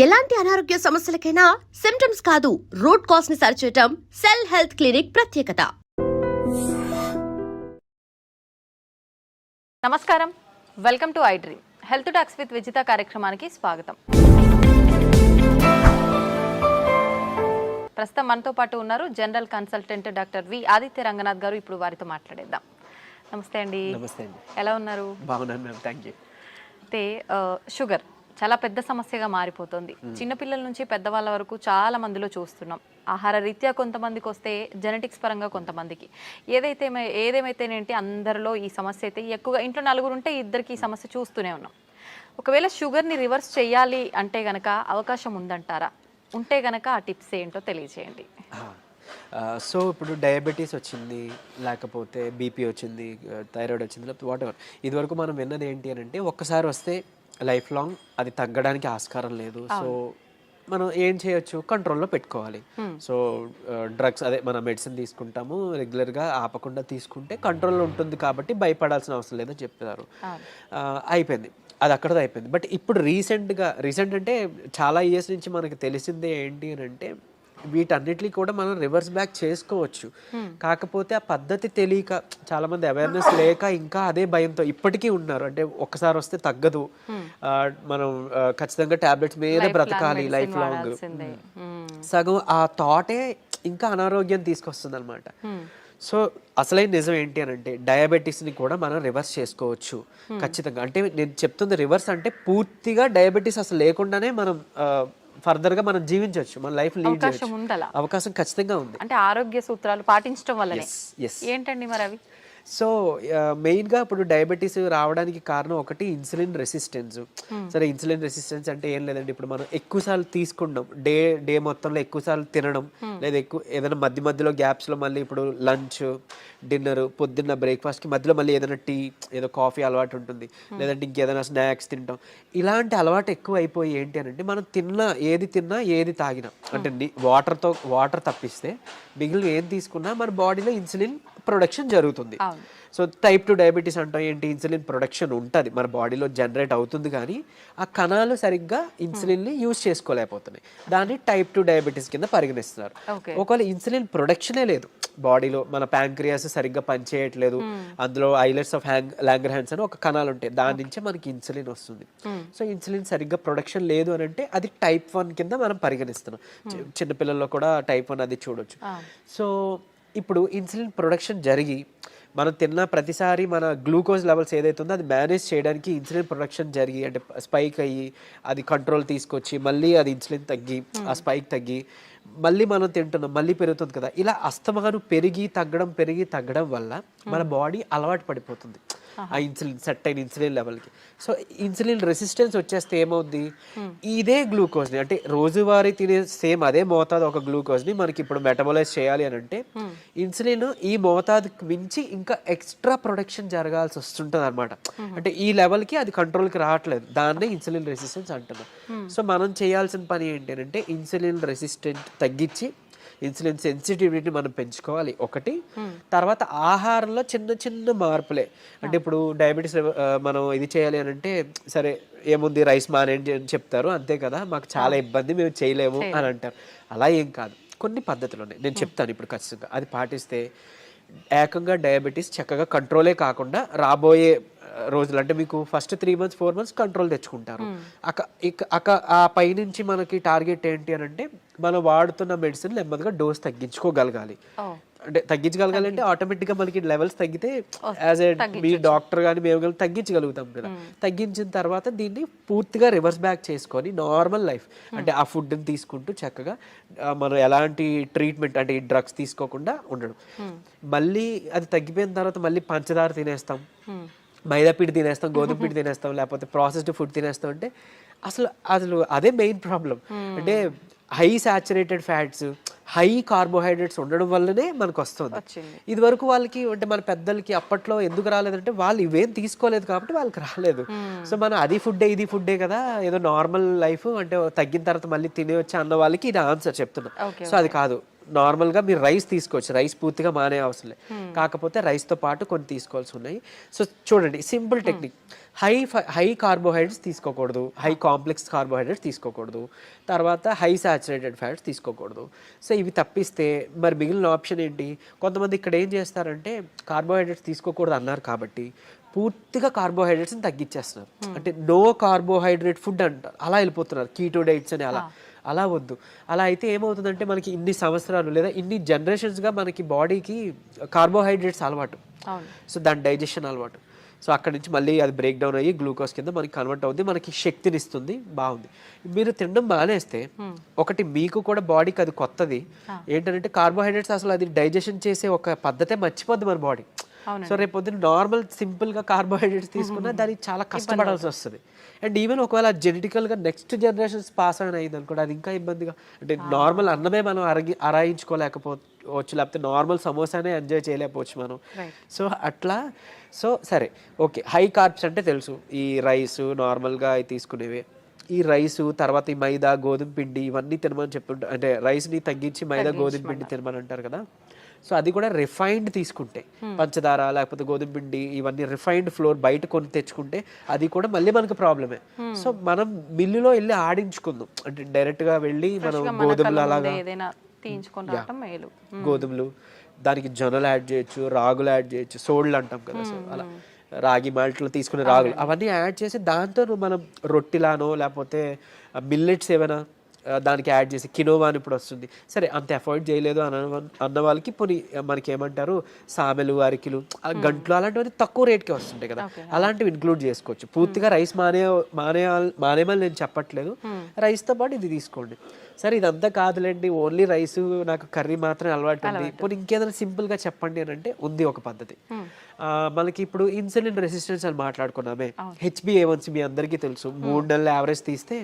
ఎలాంటి అనారోగ్య సమస్యలకైనా సిమ్టమ్స్ కాదు రూట్ కాజ్ ని సరిచేయటం సెల్ హెల్త్ క్లినిక్ ప్రత్యేకత. నమస్కారం, welcome to I dream health talks with Vijitha కార్యక్రమానికి స్వాగతం. ప్రస్తుతం మనతో పాటు ఉన్నారు general consultant doctor V Aditya Ranganath గారు. ఇప్పుడు వారితో మాట్లాడేద్దాం. నమస్తే అండి. నమస్తే అండి. ఎలా ఉన్నారు? బాగున్నాను మ్యామ్, థ్యాంక్ యూ. అయితే షుగర్ చాలా పెద్ద సమస్యగా మారిపోతుంది. చిన్నపిల్లల నుంచి పెద్దవాళ్ళ వరకు చాలా మందిలో చూస్తున్నాం. ఆహార రీత్యా కొంతమందికి వస్తే, జెనెటిక్స్ పరంగా కొంతమందికి, ఏదేమైతేనేంటి అందరిలో ఈ సమస్య అయితే ఎక్కువగా. ఇంట్లో నలుగురు ఉంటే ఇద్దరికి ఈ సమస్య చూస్తూనే ఉన్నాం. ఒకవేళ షుగర్ని రివర్స్ చేయాలి అంటే గనక అవకాశం ఉందంటారా? ఉంటే గనక ఆ టిప్స్ ఏంటో తెలియజేయండి. సో ఇప్పుడు డయాబెటీస్ వచ్చింది, లేకపోతే బీపీ వచ్చింది, థైరాయిడ్ వచ్చింది, లేకపోతే వాట్ ఎవర్, ఇదివరకు మనం విన్నది ఏంటి అని అంటే ఒక్కసారి వస్తే లైఫ్ లాంగ్ అది తగ్గడానికి ఆస్కారం లేదు. సో మనం ఏం చేయొచ్చు, కంట్రోల్లో పెట్టుకోవాలి. సో డ్రగ్స్, అదే మన మెడిసిన్ తీసుకుంటాము రెగ్యులర్గా, ఆపకుండా తీసుకుంటే కంట్రోల్లో ఉంటుంది కాబట్టి భయపడాల్సిన అవసరం లేదని చెప్తారు. అయిపోయింది, అది అక్కడతో అయిపోయింది. బట్ ఇప్పుడు రీసెంట్ అంటే చాలా ఇయర్స్ నుంచి మనకి తెలిసిందే ఏంటి అని అంటే వీటన్నిటిని కూడా మనం రివర్స్ బ్యాక్ చేసుకోవచ్చు. కాకపోతే ఆ పద్ధతి తెలియక, చాలా మంది అవేర్నెస్ లేక ఇంకా అదే భయంతో ఇప్పటికీ ఉన్నారు. అంటే ఒక్కసారి వస్తే తగ్గదు, మనం ఖచ్చితంగా టాబ్లెట్స్ మీద బ్రతకాలి లైఫ్ లాంగ్. సగం ఆ థాటే ఇంకా అనారోగ్యం తీసుకొస్తుంది అనమాట. సో అసలైన నిజం ఏంటి అని అంటే డయాబెటీస్ని కూడా మనం రివర్స్ చేసుకోవచ్చు ఖచ్చితంగా. అంటే నేను చెప్తుంది రివర్స్ అంటే పూర్తిగా డయాబెటీస్ అసలు లేకుండానే మనం ఫర్దర్గా మనం జీవించవచ్చు, మన లైఫ్ లీడ్ చేయొచ్చు. అవకాశం ఖచ్చితంగా ఉంది. అంటే ఆరోగ్య సూత్రాలు పాటించడం వల్ల ఏంటండి మరి అవి? సో మెయిన్గా ఇప్పుడు డయాబెటీస్ రావడానికి కారణం ఒకటి ఇన్సులిన్ రెసిస్టెన్స్. సరే, ఇన్సులిన్ రెసిస్టెన్స్ అంటే ఏం లేదండి, ఇప్పుడు మనం ఎక్కువసార్లు తీసుకుంటాం, డే మొత్తంలో ఎక్కువసార్లు తినడం, లేదా ఏదైనా మధ్యలో గ్యాప్స్లో మళ్ళీ ఇప్పుడు లంచ్, డిన్నర్, పొద్దున్న బ్రేక్ఫాస్ట్కి మధ్యలో మళ్ళీ ఏదైనా టీ, ఏదో కాఫీ అలవాటు ఉంటుంది, లేదంటే ఇంకేదైనా స్నాక్స్ తింటాం. ఇలాంటి అలవాటు ఎక్కువ అయిపోయి ఏంటి అని అంటే మనం ఏది తిన్నా ఏది తాగినా, అంటే వాటర్ తప్పిస్తే మిగిలిన ఏం తీసుకున్నా మన బాడీలో ఇన్సులిన్ ప్రొడక్షన్ జరుగుతుంది. సో టైప్ 2 డయాబెటీస్ అంటాం ఏంటి, ఇన్సులిన్ ప్రొడక్షన్ ఉంటుంది మన బాడీలో, జనరేట్ అవుతుంది, కానీ ఆ కణాలు సరిగ్గా ఇన్సులిన్ని యూజ్ చేసుకోలేకపోతున్నాయి. దాన్ని టైప్ 2 డయాబెటీస్ కింద పరిగణిస్తున్నారు. ఒకవేళ ఇన్సులిన్ ప్రొడక్షనే లేదు బాడీలో, మన ప్యాంక్రియాస్ సరిగ్గా పనిచేయట్లేదు, అందులో ఐలెట్స్ ఆఫ్ లాంగర్హాన్స్ అని ఒక కణాలు ఉంటాయి, దాని నుంచే మనకి ఇన్సులిన్ వస్తుంది. సో ఇన్సులిన్ సరిగ్గా ప్రొడక్షన్ లేదు అని అంటే అది టైప్ 1 కింద మనం పరిగణిస్తున్నాం. చిన్నపిల్లల్లో కూడా టైప్ 1 అది చూడొచ్చు. సో ఇప్పుడు ఇన్సులిన్ ప్రొడక్షన్ జరిగి మనం తిన్న ప్రతిసారి మన గ్లూకోజ్ లెవెల్స్ ఏదైతే ఉందో అది మేనేజ్ చేయడానికి ఇన్సులిన్ ప్రొడక్షన్ జరిగి, అంటే స్పైక్ అయ్యి అది కంట్రోల్ తీసుకొచ్చి మళ్ళీ అది ఇన్సులిన్ తగ్గి, ఆ స్పైక్ తగ్గి మళ్ళీ మనం తింటున్నాం, మళ్ళీ పెరుగుతుంది కదా. ఇలా అస్తమానం పెరిగి తగ్గడం వల్ల మన బాడీ అలవాటు పడిపోతుంది ఆ ఇన్సులిన్, సెట్ అయిన ఇన్సులిన్ లెవెల్కి. సో ఇన్సులిన్ రెసిస్టెన్స్ వచ్చేస్తే ఏమవుద్ది, ఇదే గ్లూకోజ్ని, అంటే రోజువారీ తినే సేమ్ అదే మోతాదు ఒక గ్లూకోజ్ని మనకి ఇప్పుడు మెటబలైజ్ చేయాలి అని అంటే ఇన్సులిన్ ఈ మోతాదుకి మించి ఇంకా ఎక్స్ట్రా ప్రొడక్షన్ జరగాల్సి వస్తుంటుంది అనమాట. అంటే ఈ లెవెల్కి అది కంట్రోల్కి రావట్లేదు, దాన్నే ఇన్సులిన్ రెసిస్టెన్స్ అంటున్నాం. సో మనం చేయాల్సిన పని ఏంటి అంటే ఇన్సులిన్ రెసిస్టెంట్ తగ్గించి ఇన్సులిన్ సెన్సిటివిటీని మనం పెంచుకోవాలి ఒకటి. తర్వాత ఆహారంలో చిన్న మార్పులే, అంటే ఇప్పుడు డయాబెటీస్ మనం ఇది చేయాలి అని అంటే సరే ఏముంది రైస్ మానేయండి అని చెప్తారు, అంతే కదా, మాకు చాలా ఇబ్బంది, మేము చేయలేము అని అంటారు. అలా ఏం కాదు, కొన్ని పద్ధతులు ఉన్నాయి, నేను చెప్తాను ఇప్పుడు ఖచ్చితంగా. అది పాటిస్తే ఏకంగా డయాబెటీస్ చక్కగా కంట్రోలే కాకుండా రాబోయే రోజులు, అంటే మీకు ఫస్ట్ 3 months 4 months కంట్రోల్ తెచ్చుకుంటారు. ఆ పైనుంచి మనకి టార్గెట్ ఏంటి అని అంటే మనం వాడుతున్న మెడిసిన్ నెమ్మదిగా డోస్ తగ్గించుకోగలగాలి. అంటే తగ్గించగలగాలి అంటే ఆటోమేటిక్గా మనకి లెవెల్స్ తగ్గితే యాజ్ ఏ మీ డాక్టర్ కానీ మేము కానీ తగ్గించగలుగుతాం కదా. తగ్గించిన తర్వాత దీన్ని పూర్తిగా రివర్స్ బ్యాక్ చేసుకొని నార్మల్ లైఫ్, అంటే ఆ ఫుడ్ని తీసుకుంటూ చక్కగా మనం ఎలాంటి ట్రీట్మెంట్, అంటే ఈ డ్రగ్స్ తీసుకోకుండా ఉండడం. మళ్ళీ అది తగ్గిపోయిన తర్వాత మళ్ళీ పంచదార తినేస్తాం, మైదా పిండి తినేస్తాం, గోధుమ పిండి తినేస్తాం, లేకపోతే ప్రాసెస్డ్ ఫుడ్ తినేస్తాం. అంటే అసలు అదే మెయిన్ ప్రాబ్లం. అంటే high saturated fats, high carbohydrates ఉండడం వల్లనే మనకు వస్తుంది. ఇది వరకు వాళ్ళకి, అంటే మన పెద్దలకి అప్పట్లో ఎందుకు రాలేదంటే వాళ్ళు ఇవేం తీసుకోలేదు కాబట్టి వాళ్ళకి రాలేదు. సో మనం అది ఫుడ్డే ఇది ఫుడ్డే కదా, ఏదో నార్మల్ లైఫ్, అంటే తగ్గిన తర్వాత మళ్ళీ తినేవచ్చు అన్న వాళ్ళకి ఇది ఆన్సర్ చెప్తున్నా. సో అది కాదు, నార్మల్గా మీరు రైస్ తీసుకోవచ్చు, రైస్ పూర్తిగా మానే అవసరం లేదు, కాకపోతే రైస్తో పాటు కొన్ని తీసుకోవాల్సి ఉన్నాయి. సో చూడండి, సింపుల్ టెక్నిక్, హై కార్బోహైడ్రేట్స్ తీసుకోకూడదు, హై కాంప్లెక్స్ కార్బోహైడ్రేట్స్ తీసుకోకూడదు, తర్వాత హై సాచురేటెడ్ ఫ్యాట్స్ తీసుకోకూడదు. సో ఇవి తప్పిస్తే మరి మిగిలిన ఆప్షన్ ఏంటి? కొంతమంది ఇక్కడ ఏం చేస్తారంటే కార్బోహైడ్రేట్స్ తీసుకోకూడదు అన్నారు కాబట్టి పూర్తిగా కార్బోహైడ్రేట్స్ని తగ్గించేస్తున్నారు. అంటే నో కార్బోహైడ్రేట్ ఫుడ్ అంటారు, అలా వెళ్ళిపోతున్నారు, కీటో డైట్స్ అని. అలా వద్దు. అలా అయితే ఏమవుతుందంటే మనకి ఇన్ని సంవత్సరాలు లేదా ఇన్ని జనరేషన్స్గా మనకి బాడీకి కార్బోహైడ్రేట్స్ అలవాటు, సో దాని డైజెషన్ అలవాటు. సో అక్కడి నుంచి మళ్ళీ అది బ్రేక్ డౌన్ అయ్యి గ్లూకోజ్ కింద మనకి కన్వర్ట్ అవుతుంది, మనకి శక్తిని ఇస్తుంది, బాగుంది. మీరు తినడం మానేస్తే ఒకటి మీకు కూడా బాడీకి అది కొత్తది ఏంటంటే కార్బోహైడ్రేట్స్ అసలు అది డైజెషన్ చేసే ఒక పద్ధతే మర్చిపోద్ది మన బాడీ. సో రేపు పొద్దున్న నార్మల్ సింపుల్గా కార్బోహైడ్రేట్స్ తీసుకున్నా దానికి చాలా కష్టపడాల్సి వస్తుంది. అండ్ ఈవెన్ ఒకవేళ జెనెటికల్గా నెక్స్ట్ జనరేషన్స్ పాస్ అయిన అయింది అనుకోండి, అది ఇంకా ఇబ్బందిగా. అంటే నార్మల్ అన్నమే మనం అరాయించుకోలేకపోవచ్చు, లేకపోతే నార్మల్ సమోసానే ఎంజాయ్ చేయలేకపోవచ్చు మనం. సో అట్లా. సో సరే, ఓకే, హై కార్బ్స్ అంటే తెలుసు, ఈ రైస్ నార్మల్గా తీసుకునేవే. ఈ రైసు తర్వాత ఈ మైదా గోధుమ పిండి ఇవన్నీ తినమని చెప్తుంటారు, అంటే రైస్ని తగ్గించి మైదా గోధుమ పిండి తినమని అంటారు కదా. సో అది కూడా రిఫైన్డ్ తీసుకుంటే, పంచదార లేకపోతే గోధుమ పిండి ఇవన్నీ రిఫైన్డ్ ఫ్లోర్ బయట కొని తెచ్చుకుంటే అది కూడా మళ్ళీ మనకు ప్రాబ్లమే. సో మనం మిల్లులో వెళ్ళి ఆడించుకుందాం, అంటే డైరెక్ట్గా వెళ్ళి మనం గోధుమలు అలాగా గోధుమలు, దానికి జొన్నలు యాడ్ చేయొచ్చు, రాగులు యాడ్ చేయొచ్చు, సోళ్ళు అంటాం కదా, సో అలా రాగి మాల్ట్లో తీసుకునే రాగులు అవన్నీ యాడ్ చేసి దాంతో మనం రొట్టిలానో లేకపోతే మిల్లెట్స్ ఏమైనా దానికి యాడ్ చేసి, కినోవా అని ఇప్పుడు వస్తుంది, సరే అంత అఫోర్డ్ చేయలేదు అన్న వాళ్ళకి పోనీ మనకి ఏమంటారు సామెలు, అరికిలు, గంటలు అలాంటివన్నీ తక్కువ రేట్కే వస్తుంటాయి కదా, అలాంటివి ఇంక్లూడ్ చేసుకోవచ్చు. పూర్తిగా రైస్ మానేమని నేను చెప్పట్లేదు, రైస్తో పాటు ఇది తీసుకోండి. సరే ఇదంతా కాదులేండి, ఓన్లీ రైస్ నాకు కర్రీ మాత్రం అలవాటు ఉంది, పోనీ ఇంకేదైనా సింపుల్గా చెప్పండి అని అంటే ఉంది ఒక పద్ధతి. మనకి ఇప్పుడు ఇన్సులిన్ రెసిస్టెన్స్ అని మాట్లాడుకున్నామే, HbA1c మీ అందరికీ తెలుసు, 3 నెలల యావరేజ్ తీస్తే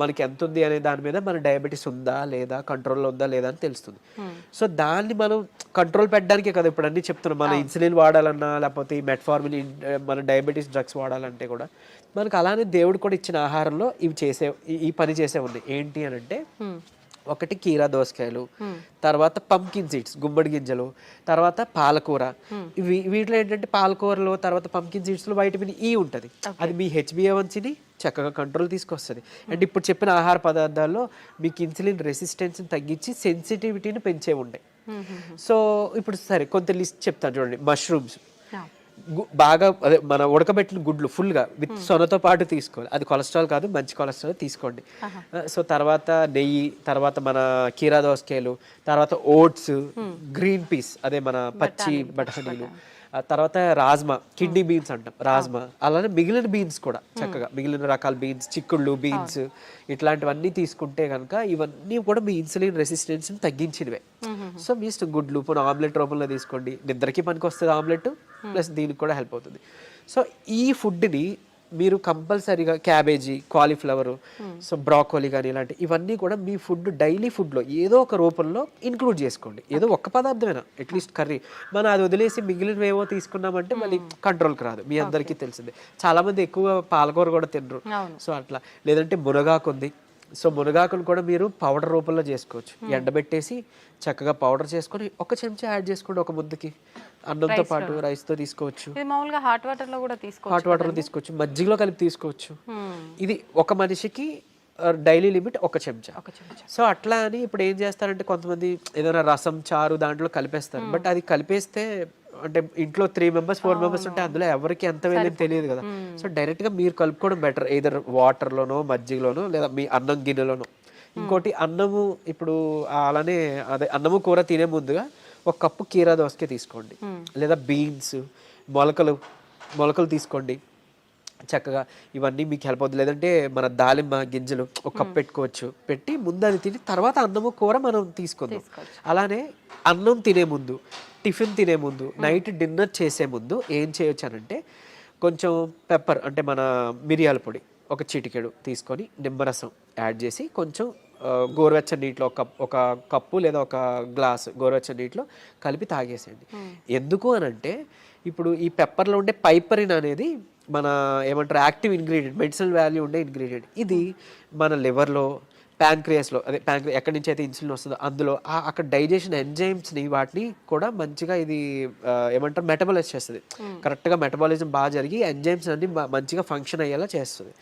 మనకి ఎంత ఉంది అనే దాని మీద మన డయాబెటీస్ ఉందా లేదా, కంట్రోల్లో ఉందా లేదా అని తెలుస్తుంది. సో దాన్ని మనం కంట్రోల్ పెట్టడానికే కదా ఇప్పుడు అన్ని చెప్తున్నాం. మన ఇన్సులిన్ వాడాలన్నా లేకపోతే ఈ మెట్ఫార్మిన్, మన డయాబెటీస్ డ్రగ్స్ వాడాలంటే కూడా మనకు అలానే దేవుడు కూడా ఇచ్చిన ఆహారంలో ఇవి ఈ పని చేసే ఉంది. ఏంటి అని అంటే ఒకటి కీరా దోసకాయలు, తర్వాత పంకిన్ సీడ్స్ గుమ్మడి గింజలు, తర్వాత పాలకూర. వీటిలో ఏంటంటే పాలకూరలో తర్వాత పంకిన్ సీడ్స్లో వైటమిన్ ఈ ఉంటుంది, అది మీ HbA1cని చక్కగా కంట్రోల్ తీసుకొస్తుంది. అండ్ ఇప్పుడు చెప్పిన ఆహార పదార్థాల్లో మీకు ఇన్సులిన్ రెసిస్టెన్స్ని తగ్గించి సెన్సిటివిటీని పెంచే ఉంటాయి. సో ఇప్పుడు సరే కొంత లిస్ట్ చెప్తాను చూడండి. మష్రూమ్స్ బాగా అదే మన ఉడకబెట్టిన గుడ్లు ఫుల్గా విత్ సొనతో పాటు తీసుకోవాలి, అది కొలెస్ట్రాల్ కాదు, మంచి కొలెస్ట్రాల్ తీసుకోండి. సో తర్వాత నెయ్యి, తర్వాత మన కీరా దోసకాయలు, తర్వాత ఓట్స్, గ్రీన్ పీస్ అదే మన పచ్చి బఠానీలు, తర్వాత రాజ్మా, కిడ్నీ బీన్స్ అంటాం రాజ్మా, అలానే మిగిలిన బీన్స్ కూడా చక్కగా మిగిలిన రకాల బీన్స్, చిక్కుళ్ళు బీన్స్ ఇట్లాంటివన్నీ తీసుకుంటే కనుక ఇవన్నీ కూడా మీ ఇన్సులిన్ రెసిస్టెన్స్ని తగ్గించినవే. సో మీ ఇష్టం, గుడ్లు పోనీ ఆమ్లెట్ రూపంలో తీసుకోండి, నిద్రకి పనికి వస్తుంది ఆమ్లెట్, ప్లస్ దీనికి కూడా హెల్ప్ అవుతుంది. సో ఈ ఫుడ్ని మీరు కంపల్సరీగా క్యాబేజీ, కాలీఫ్లవర్, సో బ్రాకోలీ కానీ ఇలాంటి ఇవన్నీ కూడా మీ ఫుడ్ డైలీ ఫుడ్లో ఏదో ఒక రూపంలో ఇంక్లూడ్ చేసుకోండి. ఏదో ఒక్క పదార్థమైనా అట్లీస్ట్ కర్రీ, మనం అది వదిలేసి మిగిలినవేవో తీసుకున్నామంటే మళ్ళీ కంట్రోల్కి రాదు. మీ అందరికీ తెలిసిందే, చాలామంది ఎక్కువ పాలకూర కూడా తినరు. సో అట్లా, లేదంటే మునగాకు ఉంది, సో మునగాకును కూడా మీరు పౌడర్ రూపంలో చేసుకోవచ్చు, ఎండబెట్టేసి చక్కగా పౌడర్ చేసుకొని ఒక చెంచా యాడ్ చేసుకోండి ఒక ముద్దకి, అన్నంతో పాటు రైస్తో తీసుకోవచ్చు, హాట్ వాటర్లో తీసుకోవచ్చు, మజ్జిగలో కలిపి తీసుకోవచ్చు. ఇది ఒక మనిషికి డైలీ లిమిట్ ఒక చెంచా. సో అట్లా అని ఇప్పుడు ఏం చేస్తారంటే కొంతమంది ఏదైనా రసం, చారు దాంట్లో కలిపేస్తారు, బట్ అది కలిపేస్తే అంటే ఇంట్లో 3 members 4 members ఉంటే అందులో ఎవరికి ఎంత వెళ్ళేది తెలియదు కదా. సో డైరెక్ట్గా మీరు కలుపుకోవడం బెటర్, ఏదర్ వాటర్లోనో మజ్జిగలోనో లేదా మీ అన్నం గిన్నెలోనో. ఇంకోటి అన్నము, ఇప్పుడు అలానే అదే అన్నము కూర తినే ముందుగా 1 కప్పు కీరా దోసకాయ తీసుకోండి, లేదా బీన్స్, మొలకలు తీసుకోండి చక్కగా, ఇవన్నీ మీకు హెల్ప్ అవుతుంది. లేదంటే మన దాలిమ్మ గింజలు 1 కప్ పెట్టుకోవచ్చు, పెట్టి ముందు అది తిని తర్వాత అన్నము కూర మనం తీసుకుందాం. అలానే అన్నం తినే ముందు, టిఫిన్ తినే ముందు, నైట్ డిన్నర్ చేసే ముందు ఏం చేయొచ్చు అనంటే కొంచెం పెప్పర్ అంటే మన మిరియాల పొడి 1 చిటికెడు తీసుకొని నిమ్మరసం యాడ్ చేసి కొంచెం గోరువెచ్చని నీటిలో ఒక కప్పు లేదా 1 గ్లాస్ గోరువెచ్చని నీటిలో కలిపి తాగేసేయండి. ఎందుకు అనంటే ఇప్పుడు ఈ పెప్పర్లో ఉండే పైపరిన్ అనేది మన ఏమంటారు యాక్టివ్ ఇంగ్రీడియంట్, మెడిసినల్ వాల్యూ ఉండే ఇంగ్రీడియంట్. ఇది మన లివర్లో, ప్యాంక్రియాస్లో అదే ఎక్కడి నుంచి అయితే ఇన్సులిన్ వస్తుందో అందులో అక్కడ డైజెషన్ ఎంజైమ్స్ని వాటిని కూడా మంచిగా ఇది ఏమంటారు మెటబాలైజ్ చేస్తుంది. కరెక్ట్గా మెటబాలిజం బాగా జరిగి ఎంజైమ్స్ అన్ని మంచిగా ఫంక్షన్ అయ్యేలా చేస్తుంది.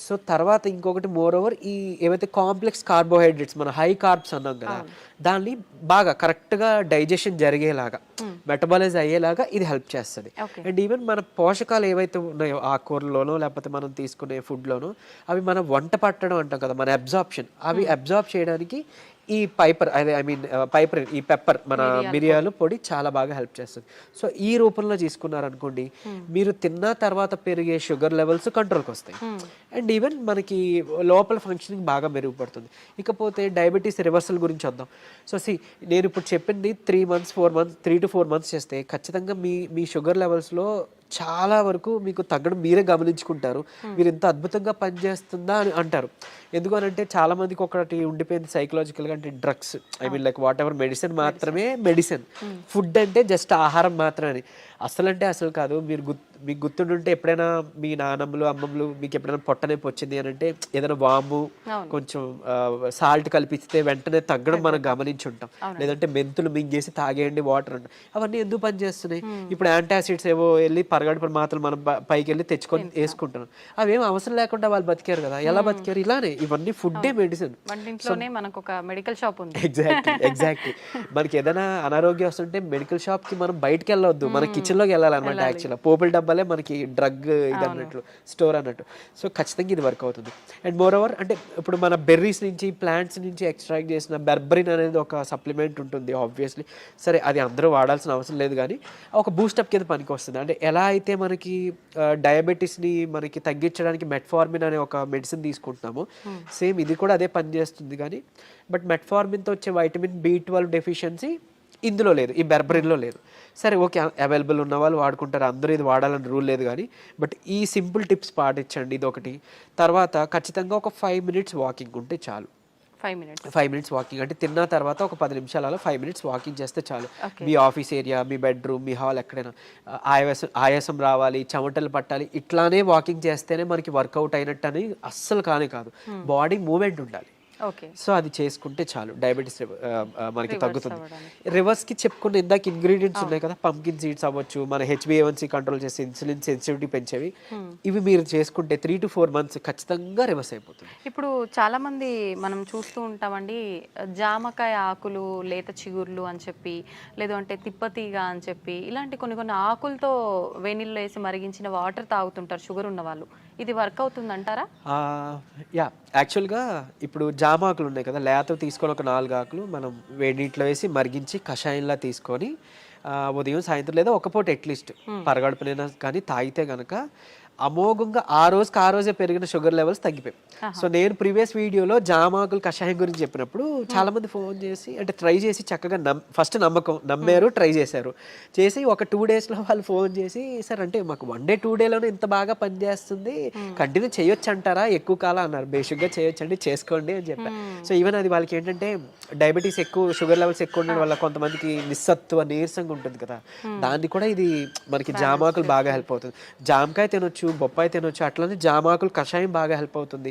సో తర్వాత ఇంకొకటి మోర్ ఓవర్ ఈ ఏవైతే కాంప్లెక్స్ కార్బోహైడ్రేట్స్ మన హై కార్బ్స్ అన్నాం కదా దాన్ని బాగా కరెక్ట్గా డైజెషన్ జరిగేలాగా మెటబాలైజ్ అయ్యేలాగా ఇది హెల్ప్ చేస్తుంది. అండ్ ఈవెన్ మన పోషకాలు ఏవైతే ఉన్నాయో ఆకుకూరలోనో లేకపోతే మనం తీసుకునే ఫుడ్లోనో అవి మనం వంట పట్టడం అంటాం కదా మన అబ్జార్ప్షన్ అవి అబ్జార్బ్ చేయడానికి ఈ పైపర్ ఈ పెప్పర్ మన మిరియాలు పొడి చాలా బాగా హెల్ప్ చేస్తుంది. సో ఈ రూపంలో తీసుకున్నారనుకోండి మీరు తిన్న తర్వాత పెరిగే షుగర్ లెవెల్స్ కంట్రోల్కి వస్తాయి. అండ్ ఈవెన్ మనకి లోపల ఫంక్షనింగ్ బాగా మెరుగుపడుతుంది. ఇకపోతే డయాబెటీస్ రివర్సల్ గురించి వద్దాం. సో నేను ఇప్పుడు చెప్పింది 3 to 4 months చేస్తే ఖచ్చితంగా మీ షుగర్ లెవెల్స్లో చాలా వరకు మీకు తగ్గడం మీరే గమనించుకుంటారు. మీరు ఇంత అద్భుతంగా పనిచేస్తుందా అని అంటారు. ఎందుకనంటే చాలా మందికి ఒకటి ఉండిపోయింది సైకలాజికల్గా, అంటే drugs like what ever medicine మాత్రమే మెడిసిన్, ఫుడ్ అంటే జస్ట్ ఆహారం మాత్రమే. అసలు కాదు. మీకు గుర్తుండుంటే ఎప్పుడైనా మీ నాన్నమ్మలు అమ్మమ్మలు మీకు ఎప్పుడైనా పొట్టనొప్పి వచ్చింది అని అంటే ఏదైనా వాము కొంచెం సాల్ట్ కలిపిస్తే వెంటనే తగ్గడం మనం గమనించుంటాం. లేదంటే మెంతులు మింగేసి తాగేయండి వాటర్ అంటే అవన్నీ ఎందుకు పనిచేస్తున్నాయి? ఇప్పుడు యాంటాసిడ్స్ ఏవో వెళ్ళి పరగడుపున మాత్రం మనం పైకి వెళ్ళి తెచ్చుకొని వేసుకుంటున్నాం. అవేం అవసరం లేకుండా వాళ్ళు బతికారు కదా. ఎలా బతికారు? ఇలానే ఇవన్నీ ఫుడ్డే మెడిసిన్. ఎగ్జాక్ట్లీ మనకి ఏదైనా అనారోగ్యం వస్తుంటే మెడికల్ షాప్ కి మనం బయటకు వెళ్ళవద్దు, మన కిచెన్ లోకి వెళ్ళాలన్నమాట. యాక్చువల్గా పోపుల డబ్బాలే మనకి డ్రగ్ ఇది అన్నట్లు, స్టోర్ అన్నట్టు. సో ఖచ్చితంగా ఇది వర్క్ అవుతుంది. అండ్ మోర్ ఓవర్ అంటే ఇప్పుడు మన బెర్రీస్ నుంచి ప్లాంట్స్ నుంచి ఎక్స్ట్రాక్ట్ చేసిన బెర్బరిన్ అనేది ఒక సప్లిమెంట్ ఉంటుంది ఆబ్వియస్లీ. సరే అది అందరూ వాడాల్సిన అవసరం లేదు కానీ ఒక బూస్టప్ కింద పనికి వస్తుంది. అంటే ఎలా అయితే మనకి డయాబెటీస్ని మనకి తగ్గించడానికి మెట్ఫార్మిన్ అనే ఒక మెడిసిన్ తీసుకుంటున్నామో సేమ్ ఇది కూడా అదే పని చేస్తుంది. కానీ బట్ మెట్ఫార్మిన్తో వచ్చే వైటమిన్ B12 డెఫిషియన్సీ ఇందులో లేదు, ఈ బెర్బరిన్లో లేదు. సరే ఓకే, అవైలబుల్ ఉన్న వాళ్ళు వాడుకుంటారు, అందరూ ఇది వాడాలని రూల్ లేదు. కానీ బట్ ఈ సింపుల్ టిప్స్ పాటించండి, ఇది ఒకటి. తర్వాత ఖచ్చితంగా ఒక 5 minutes వాకింగ్ ఉంటే చాలు. 5 minutes వాకింగ్ అంటే తిన్న తర్వాత ఒక 10 నిమిషాల 5 minutes వాకింగ్ చేస్తే చాలు. మీ ఆఫీస్ ఏరియా, మీ బెడ్రూమ్, మీ హాల్ ఎక్కడైనా ఆయాసం రావాలి, చెమటలు పట్టాలి, ఇట్లానే వాకింగ్ చేస్తేనే మనకి వర్కౌట్ అయినట్టు అని అస్సలు కాదు. బాడీ మూమెంట్ ఉండాలి. సో అది చేసుకుంటే చాలు, డయాబెటీస్ మనకి తగ్గుతుంది. రివర్స్కి చెప్పుకున్న ఇందాక ఇంగ్రీడియంట్స్ ఉన్నాయి కదా, పంకిన్ సీడ్స్ అవ్వచ్చు, మన HbA1c కంట్రోల్ చేసి ఇన్సులిన్ సెన్సిటివిటీ పెంచేవి, ఇవి మీరు చేసుకుంటే 3 to 4 months ఖచ్చితంగా రివర్స్ అయిపోతుంది. ఇప్పుడు చాలా మంది మనం చూస్తూ ఉంటామండి, జామకాయ ఆకులు, లేత చిగుర్లు అని చెప్పి, లేదు అంటే తిప్పతీగ అని చెప్పి, ఇలాంటి కొన్ని ఆకులతో వేణిల్లో వేసి మరిగించిన వాటర్ తాగుతుంటారు షుగర్ ఉన్న వాళ్ళు. ఇది వర్క్ అవుతుంది అంటారా? యాక్చువల్గా ఇప్పుడు జామ ఆకులు ఉన్నాయి కదా, లేత తీసుకొని ఒక 4 ఆకులు మనం వేడి నీటిలో వేసి మరిగించి కషాయంలా తీసుకొని ఉదయం సాయంత్రం లేదా ఒక పూట అట్లీస్ట్ పరగడుపునైనా కానీ తాగితే కనుక అమోఘంగా ఆ రోజే పెరిగిన షుగర్ లెవెల్స్ తగ్గిపోయాయి. సో నేను ప్రీవియస్ వీడియోలో జామాకులు కషాయం గురించి చెప్పినప్పుడు చాలా మంది ఫోన్ చేసి అంటే ట్రై చేసి చక్కగా ఫస్ట్ నమ్మారు, ట్రై చేసి ఒక 2 daysలో వాళ్ళు ఫోన్ చేసి సార్ అంటే మాకు 1 day 2 dayలోనే ఇంత బాగా పనిచేస్తుంది, కంటిన్యూ చేయొచ్చు అంటారా, ఎక్కువ కాలం అన్నారు. బేసిక్గా చేయొచ్చండి, చేసుకోండి అని చెప్పారు. సో ఈవెన్ అది వాళ్ళకి ఏంటంటే డయాబెటీస్ ఎక్కువ, షుగర్ లెవెల్స్ ఎక్కువ ఉండడం వల్ల కొంతమందికి నిస్సత్వ నీరసంగా ఉంటుంది కదా, దాన్ని కూడా ఇది మనకి జామాకులు బాగా హెల్ప్ అవుతుంది. జామకాయ తినొచ్చు, బొప్పాయి తినొచ్చు, అట్లనే జామాకులు కషాయం బాగా హెల్ప్ అవుతుంది,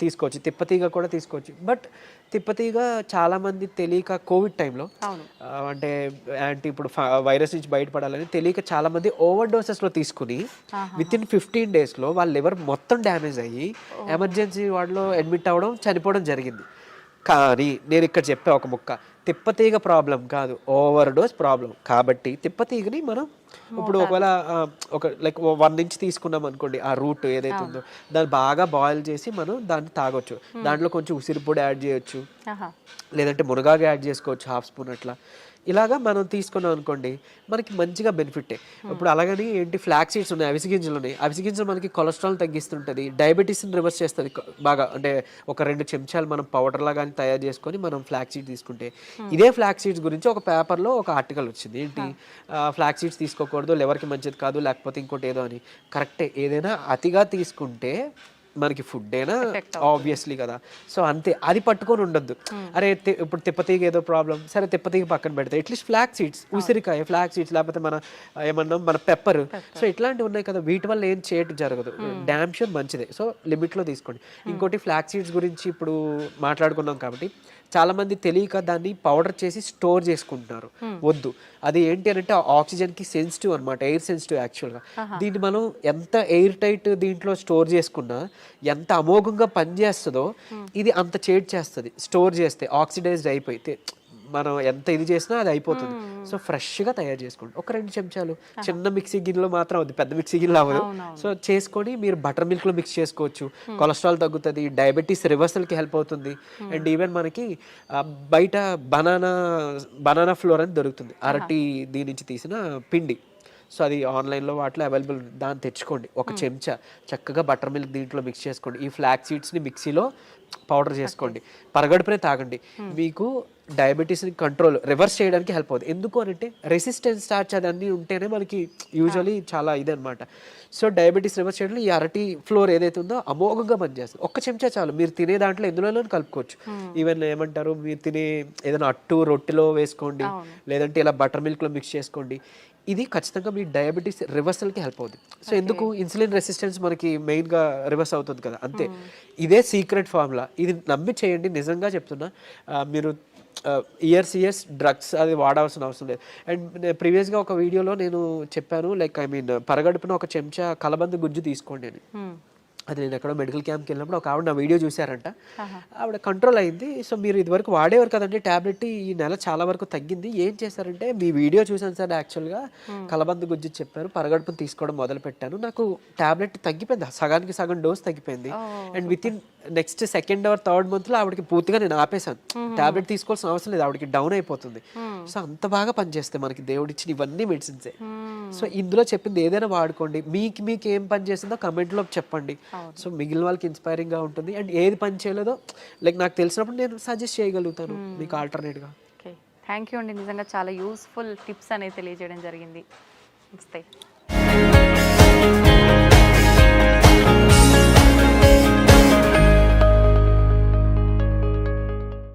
తీసుకోవచ్చు. తిప్పతీగ కూడా తీసుకోవచ్చు. బట్ తిప్పతీగ చాలా మంది తెలియక కోవిడ్ టైంలో అంటే ఇప్పుడు వైరస్ నుంచి బయటపడాలని తెలియక చాలా మంది ఓవర్ డోసెస్లో తీసుకుని విత్ ఇన్ 15 daysలో వాళ్ళ లివర్ మొత్తం డ్యామేజ్ అయ్యి ఎమర్జెన్సీ వార్డులో అడ్మిట్ అవ్వడం, చనిపోవడం జరిగింది. కానీ నేను ఇక్కడ చెప్పే ఒక ముక్క, తిప్పతీగ ప్రాబ్లం కాదు, ఓవర్ డోస్ ప్రాబ్లం. కాబట్టి తిప్పతీగని మనం ఇప్పుడు ఒకవేళ ఒక లైక్ 1 inch తీసుకున్నాం అనుకోండి, ఆ రూట్ ఏదైతే ఉందో దాన్ని బాగా బాయిల్ చేసి మనం దాన్ని తాగొచ్చు. దాంట్లో కొంచెం ఉసిరి పొడి యాడ్ చేయొచ్చు, లేదంటే మునగాకు యాడ్ చేసుకోవచ్చు 1/2 spoon అట్లా. ఇలాగా మనం తీసుకున్నాం అనుకోండి మనకి మంచిగా బెనిఫిటే. ఇప్పుడు అలాగని ఏంటి ఫ్లాక్ సీడ్స్ ఉన్నాయి, అవిసె గింజలు ఉన్నాయి. అవిసె గింజలు మనకి కొలెస్ట్రాల్ తగ్గిస్తుంటుంది, డయాబెటీస్ని రివర్స్ చేస్తుంది బాగా. అంటే ఒక 2 చెంచాలు మనం పౌడర్లా కానీ తయారు చేసుకొని మనం ఫ్లాక్ సీడ్స్ తీసుకుంటే, ఇదే ఫ్లాక్ సీడ్స్ గురించి ఒక పేపర్లో ఒక ఆర్టికల్ వచ్చింది. ఏంటి ఫ్లాక్ సీడ్స్ తీసుకోకూడదు, లివర్కి మంచిది కాదు, లేకపోతే ఇంకోటి ఏదో అని. కరెక్టే, ఏదైనా అతిగా తీసుకుంటే మనకి ఫుడ్ అయినా ఆబ్వియస్లీ కదా. సో అంతే, అది పట్టుకొని ఉండొద్దు. అరే ఇప్పుడు తిప్పతీగ ఏదో ప్రాబ్లం, సరే తిప్పతీగ పక్కన పెడతాయి, అట్లీస్ట్ ఫ్లాక్ సీడ్స్, ఉసిరికాయ, ఫ్లాక్ సీడ్స్, లేకపోతే మన ఏమన్నా మన పెప్పర్, సో ఇట్లాంటివి ఉన్నాయి కదా, వీటి వల్ల ఏం చేయటం జరగదు. డ్యామ్ షూర్ మంచిదే. సో లిమిట్లో తీసుకోండి. ఇంకోటి ఫ్లాక్ సీడ్స్ గురించి ఇప్పుడు మాట్లాడుకున్నాం కాబట్టి చాలా మంది తెలియక దాన్ని పౌడర్ చేసి స్టోర్ చేసుకుంటున్నారు. వద్దు, అది ఏంటి అని అంటే ఆక్సిజన్కి సెన్సిటివ్ అనమాట, ఎయిర్ సెన్సిటివ్ యాక్చువల్గా. దీన్ని మనం ఎంత ఎయిర్ టైట్ దీంట్లో స్టోర్ చేసుకున్నా, ఎంత అమోఘంగా పనిచేస్తుందో ఇది అంత చేడ్ చేస్తుంది స్టోర్ చేస్తే. ఆక్సిడైజ్డ్ అయిపోతే మనం ఎంత ఇది చేసినా అది అయిపోతుంది. సో ఫ్రెష్గా తయారు చేసుకోండి. ఒక 2 చెంచాలు చిన్న మిక్సీ గిన్నెలో మాత్రం అవుతుంది, పెద్ద మిక్సీ గిన్నెలో అవ్వదు. సో చేసుకొని మీరు బటర్ మిల్క్లో మిక్స్ చేసుకోవచ్చు. కొలెస్ట్రాల్ తగ్గుతుంది, డయాబెటీస్ రివర్సల్కి హెల్ప్ అవుతుంది. అండ్ ఈవెన్ మనకి బయట బనానా ఫ్లోర్ అని దొరుకుతుంది, అరటి దీని నుంచి తీసిన పిండి. సో అది ఆన్లైన్లో వాటిలో అవైలబుల్, దాన్ని తెచ్చుకోండి. ఒక చెంచా చక్కగా బటర్ మిల్క్ దీంట్లో మిక్స్ చేసుకోండి. ఈ ఫ్లాక్ సీడ్స్ని మిక్సీలో పౌడర్ చేసుకోండి, పరగడుపునే తాగండి. మీకు డయాబెటీస్ని రివర్స్ చేయడానికి హెల్ప్ అవుతుంది. ఎందుకు అని అంటే రెసిస్టెన్స్ స్టార్చ్ అదన్నీ ఉంటేనే మనకి యూజువలీ చాలా ఇదనమాట. సో డయాబెటీస్ రివర్స్ చేయడంలో ఈ అరటి ఫ్లోర్ ఏదైతే ఉందో అమోఘంగా పనిచేస్తుంది. ఒక్క చెంచా చాలు, మీరు తినే దాంట్లో ఎందులోనూ కలుపుకోవచ్చు. ఈవెన్ ఏమంటారు, మీరు తినే ఏదైనా అట్టు రొట్టెలో వేసుకోండి, లేదంటే ఇలా బటర్ మిల్క్లో మిక్స్ చేసుకోండి. ఇది ఖచ్చితంగా మీ డయాబెటీస్ రివర్సల్కి హెల్ప్ అవుతుంది. సో ఎందుకు, ఇన్సులిన్ రెసిస్టెన్స్ మనకి మెయిన్గా రివర్స్ అవుతుంది కదా, అంతే. ఇదే సీక్రెట్ ఫార్ములా, ఇది నమ్మి చేయండి. నిజంగా చెప్తున్నా, మీరు ఇయర్స్ డ్రగ్స్ అది వాడాల్సిన అవసరం లేదు. అండ్ ప్రీవియస్గా ఒక వీడియోలో నేను చెప్పాను, లైక్ పరగడుపున ఒక చెంచా కలబంద గుజ్జు తీసుకోండి అని. అది నేను ఎక్కడో మెడికల్ క్యాంప్కి వెళ్ళినప్పుడు ఒక ఆవిడ నా వీడియో చూసారంట, ఆవిడ కంట్రోల్ అయింది. సో మీరు ఇదివరకు వాడేవారు కదండి ట్యాబ్లెట్, ఈ నెల చాలా వరకు తగ్గింది. ఏం చేశారంటే, మీ వీడియో చూసాను సార్, యాక్చువల్గా కలబంద గుజ్జు చెప్పారు, పరగడుపును తీసుకోవడం మొదలు పెట్టాను, నాకు ట్యాబ్లెట్ తగ్గిపోయింది, సగానికి సగం డోస్ తగ్గిపోయింది. And with in next 2nd or 3rd monthలో ఆవిడకి పూర్తిగా నేను ఆపేశాను, ట్యాబ్లెట్ తీసుకోవాల్సిన అవసరం లేదు, ఆవిడకి డౌన్ అయిపోతుంది. సో అంత బాగా పనిచేస్తాయి మనకి దేవుడు ఇచ్చిన ఇవన్నీ మెడిసిన్సే. సో ఇందులో చెప్పింది ఏదైనా వాడుకోండి. మీకు ఏం పని చేసిందో కమెంట్లో చెప్పండి. సో మిగిలిన వాళ్ళకి ఇన్స్పైరింగ్గా ఉంటుంది. అండ్ ఏది పని చేయలేదో లైక్ నాకు తెలిసినప్పుడు నేను సజెస్ట్ చేయగలుగుతాను మీకు ఆల్టర్నేట్గా. ఓకే, థ్యాంక్ యూ అండి. నిజంగా చాలా యూస్ఫుల్ టిప్స్ అనేది తెలియజేయడం జరిగింది. నమస్తే.